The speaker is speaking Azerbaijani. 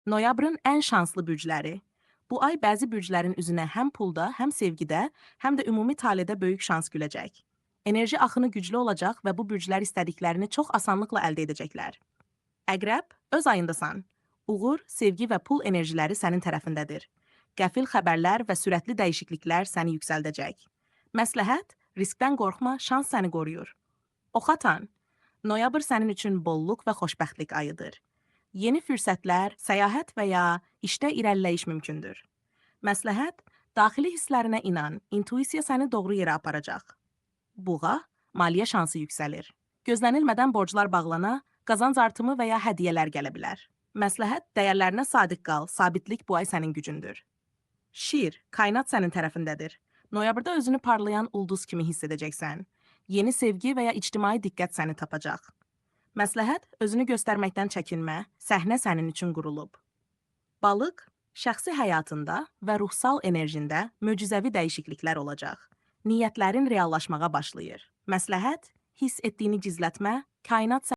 Noyabrın ən şanslı bürcləri. Bu ay bəzi bürclərin üzünə həm pulda, həm sevgidə, həm də ümumi taledə böyük şans güləcək. Enerji axını güclü olacaq və bu bürclər istədiklərini çox asanlıqla əldə edəcəklər. Əqrəb, öz ayındasan. Uğur, sevgi və pul enerjiləri sənin tərəfindədir. Qəfil xəbərlər və sürətli dəyişikliklər səni yüksəldəcək. Məsləhət, riskdən qorxma, şans səni qoruyur. Oxatan, noyabr sənin üçün bollluq və xoşbəxtlik ayıdır. Yeni fürsətlər, səyahət və ya işdə irəliləyiş mümkündür. Məsləhət, daxili hisslərinə inan, intuisiya səni doğru yerə aparacaq. Buğa, maliyyə şansı yüksəlir. Gözlənilmədən borclar bağlana, qazanc artımı və ya hədiyyələr gələ bilər. Məsləhət, dəyərlərinə sadiq qal, sabitlik bu ay sənin gücündür. Şir, kainat sənin tərəfindədir. Noyabrda özünü parlayan ulduz kimi hiss edəcəksən. Yeni sevgi və ya ictimai diqqət səni tapacaq. Məsləhət, özünü göstərməkdən çəkinmə, səhnə sənin üçün qurulub. Balıq, şəxsi həyatında və ruhsal enerjində möcüzəvi dəyişikliklər olacaq. Niyyətlərin reallaşmağa başlayır. Məsləhət, hiss etdiyini gizlətmə, kainat